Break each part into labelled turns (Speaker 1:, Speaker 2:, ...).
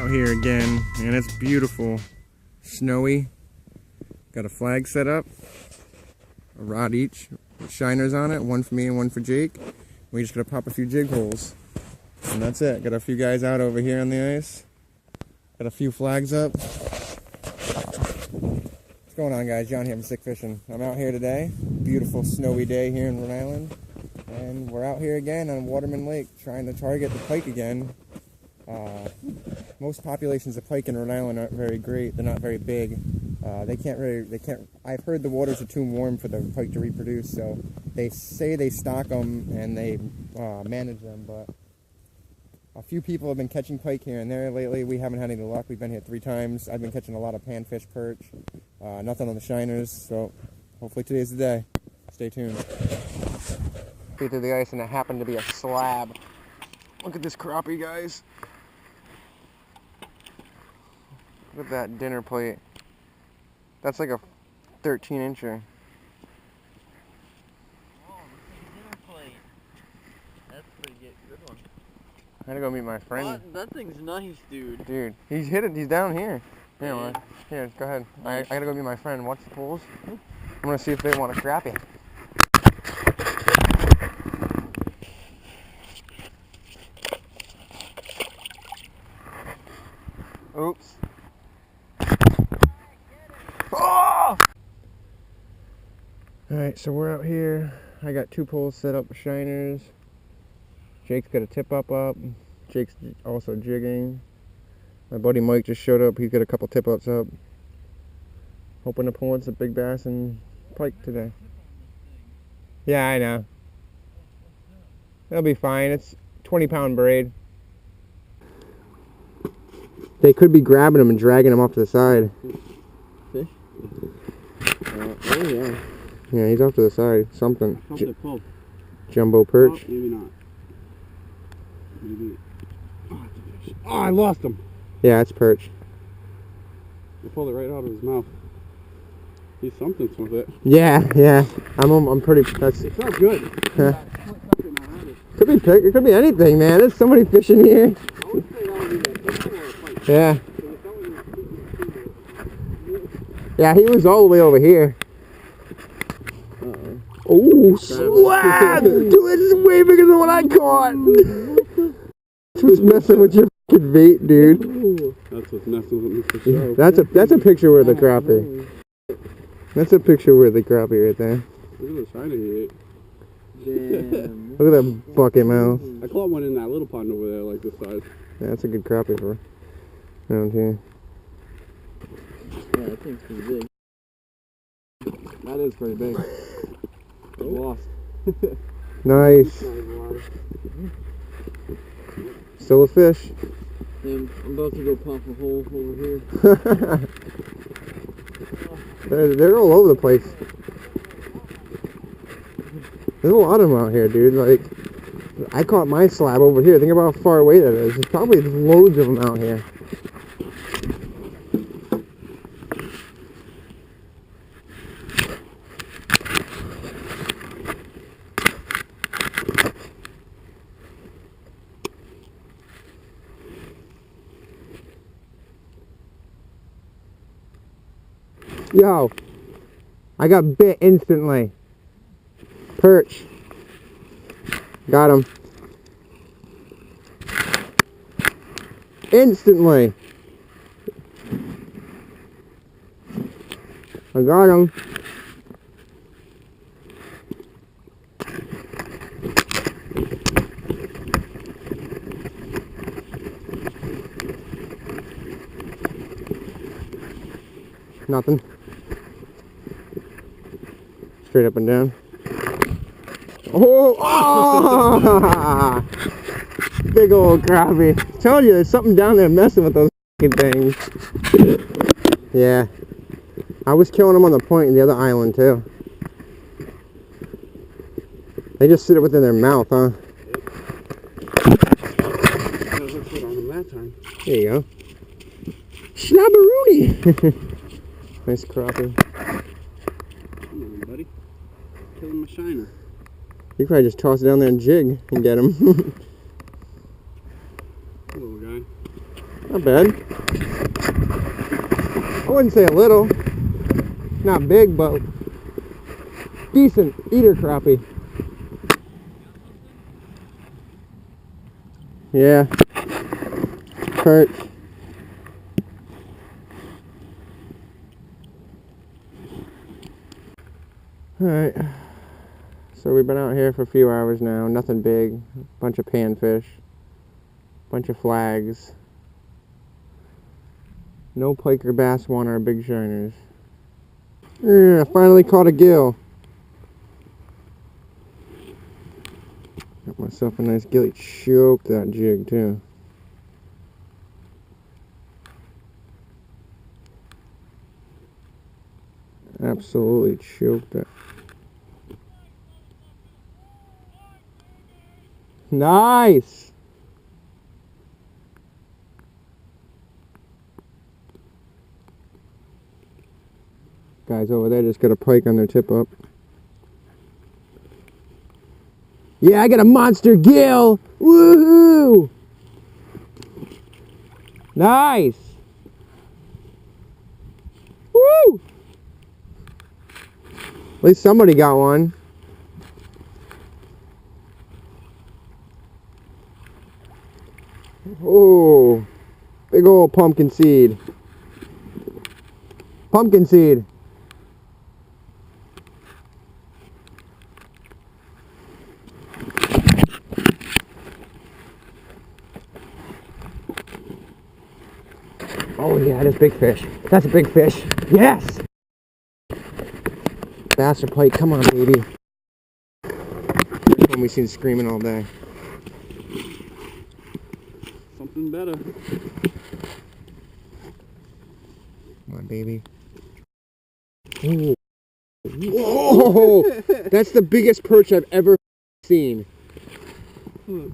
Speaker 1: Out here again, and it's beautiful. Snowy. Got a flag set up. A rod each with shiners on it. One for me and one for Jake. We just gotta pop a few jig holes. And that's it. Got a few guys out over here on the ice. Got a few flags up. What's going on, guys? John here from Sick Fishing. I'm out here today. Beautiful snowy day here in Rhode Island. And we're out here again on Waterman Lake trying to target the pike again. Most populations of pike in Rhode Island aren't very great. They're not very big. I've heard the waters are too warm for the pike to reproduce, so they say they stock them and they manage them, but a few people have been catching pike here and there lately. We haven't had any luck. We've been here 3 times. I've been catching a lot of panfish, perch, nothing on the shiners, so hopefully today's the day. Stay tuned. Feet through the ice and it happened to be a slab. Look at this crappie, guys. Look at that dinner plate. That's like a 13-incher.
Speaker 2: Oh, this is a dinner plate. That's a pretty good one.
Speaker 1: I gotta go meet my friend.
Speaker 2: What? That thing's nice, dude.
Speaker 1: Dude, he's hit it. He's down here. Here,
Speaker 2: Yeah.
Speaker 1: Here, go ahead. I gotta go meet my friend. Watch the pools. I'm gonna see if they want to crappie. Oops. Oh! Alright, so we're out here. I got 2 poles set up with shiners. Jake's got a tip up. Jake's also jigging. My buddy Mike just showed up. He's got a couple tip ups up. Hoping to pull in some big bass and pike today. Yeah, I know. It'll be fine. It's 20-pound braid. They could be grabbing him and dragging him off to the side.
Speaker 2: Fish? Oh yeah.
Speaker 1: Yeah, he's off to the side. Something.
Speaker 2: Pull.
Speaker 1: Jumbo perch.
Speaker 2: Oh, maybe not. Maybe. Oh, it's a fish. Oh, I lost him.
Speaker 1: Yeah, it's perch.
Speaker 2: I pulled it right out of his mouth. He's something with it.
Speaker 1: Yeah. I'm pretty. That's.
Speaker 2: It felt good.
Speaker 1: Could be pig. It could be anything, man. There's somebody fishing here. Yeah. Yeah, he was all the way over here. Oh, swag! Dude, this is way bigger than what I caught. Who's messing with your fucking bait, dude?
Speaker 2: That's what's messing with me for sure.
Speaker 1: That's a picture worth the crappie. That's a picture worth the crappie right there.
Speaker 2: Look at the shiner he ate. Damn.
Speaker 1: Look at that bucket mouth.
Speaker 2: I caught one in that little pond over there, like this size.
Speaker 1: Yeah, that's a good crappie for around here.
Speaker 2: Yeah, that thing's pretty big. That is pretty big. I lost.
Speaker 1: Nice. Still a fish.
Speaker 2: I'm about to go pop a hole over here.
Speaker 1: They're all over the place. There's a lot of them out here, dude. Like, I caught my slab over here. Think about how far away that is. There's probably loads of them out here. Yo, I got bit instantly. Perch. Got him. Instantly. I got him. Nothing. Straight up and down. Oh! Oh! Big old crappie. I told you there's something down there messing with those fucking things. Yeah. I was killing them on the point in the other island too. They just sit it within their mouth, huh? There you go. Schnabberoonie! Nice crappie.
Speaker 2: Come on, buddy. Killing my shiner.
Speaker 1: You probably just toss it down there and jig and get him.
Speaker 2: Little guy.
Speaker 1: Not bad. I wouldn't say a little. Not big, but decent eater crappie. Yeah. Perch. Alright. So we've been out here for a few hours now. Nothing big. Bunch of panfish. Bunch of flags. No pike or bass on our big shiners. Yeah, I finally caught a gill. Got myself a nice gilly. Choked that jig too. Absolutely choked it. Nice! Guys over there just got a pike on their tip up. Yeah, I got a monster gill! Woohoo! Nice! Woo! At least somebody got one. Oh, big old pumpkin seed. Pumpkin seed. Oh yeah, that's big fish. That's a big fish. Yes! Bass or pike, come on baby. First one we've seen screaming all day.
Speaker 2: Something better.
Speaker 1: Come on baby. Ooh. Whoa! That's the biggest perch I've ever seen.
Speaker 2: Ooh,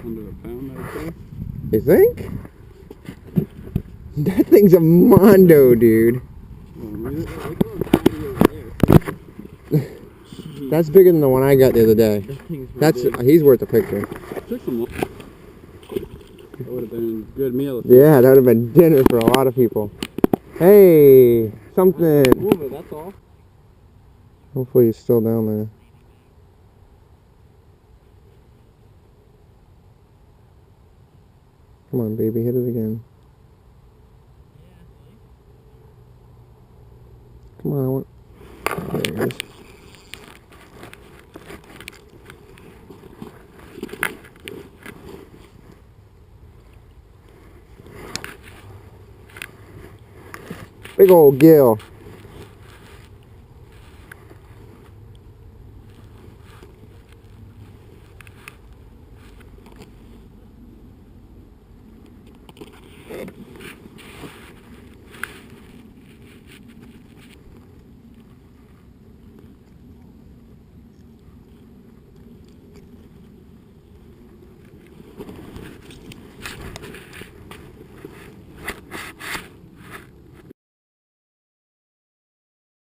Speaker 2: under a pound, I'd say.
Speaker 1: You think? That thing's a mondo, dude. That's bigger than the one I got the other day. He's worth a picture.
Speaker 2: That would have been a good meal.
Speaker 1: Yeah, that would have been dinner for a lot of people. Hey, something.
Speaker 2: Move it, that's all.
Speaker 1: Hopefully he's still down there. Come on, baby, hit it again. Come on, I want... There it is. Big old gill.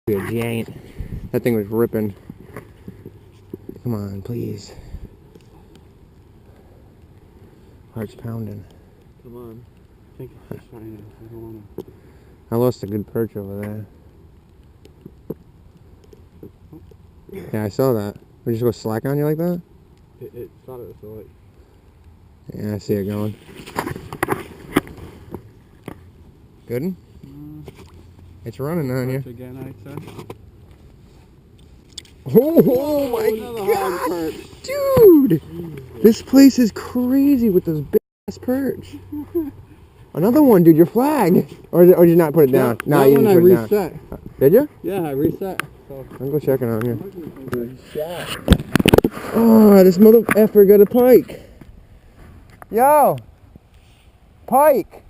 Speaker 1: Be a giant. That thing was ripping. Come on, please. Heart's pounding.
Speaker 2: Come on. I think it's just fine. I don't want to.
Speaker 1: I lost a good perch over there. Yeah, I saw that. Would you just go slack on you like that?
Speaker 2: It thought it was so like.
Speaker 1: Yeah, I see it going. Good one? It's running on you.
Speaker 2: Again, I'd say.
Speaker 1: Oh my god! Dude! This place is crazy with those big ass perch. Another one, dude, your flag. Or did you not put it down?
Speaker 2: No, you didn't put it reset.
Speaker 1: Down. Did you?
Speaker 2: Yeah, I reset. So.
Speaker 1: I'll go check it on here. Oh, this mother effer got a pike. Yo! Pike!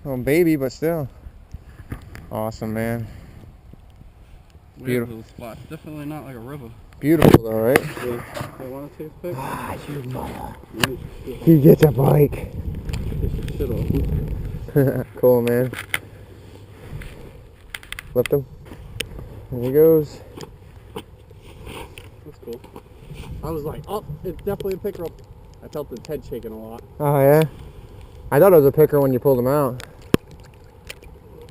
Speaker 1: Oh, baby, but still. Awesome, man. Beautiful.
Speaker 2: Little spot. Definitely not like a river.
Speaker 1: Beautiful, though, right?
Speaker 2: Yeah. I want to take a pic.
Speaker 1: Ah, you mother. He gets a bike.
Speaker 2: Shit off.
Speaker 1: Cool, man. Lift him. There he goes.
Speaker 2: That's cool. I was like, oh, it's definitely a pickerel. I felt his head shaking a lot.
Speaker 1: Oh yeah? I thought it was a picker when you pulled him out.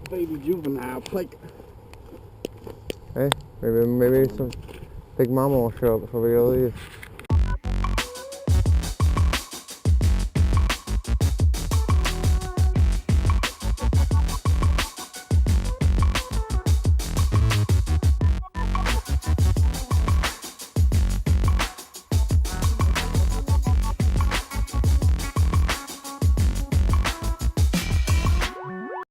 Speaker 2: Baby juvenile pike.
Speaker 1: Hey, maybe some big mama will show up before we go leave.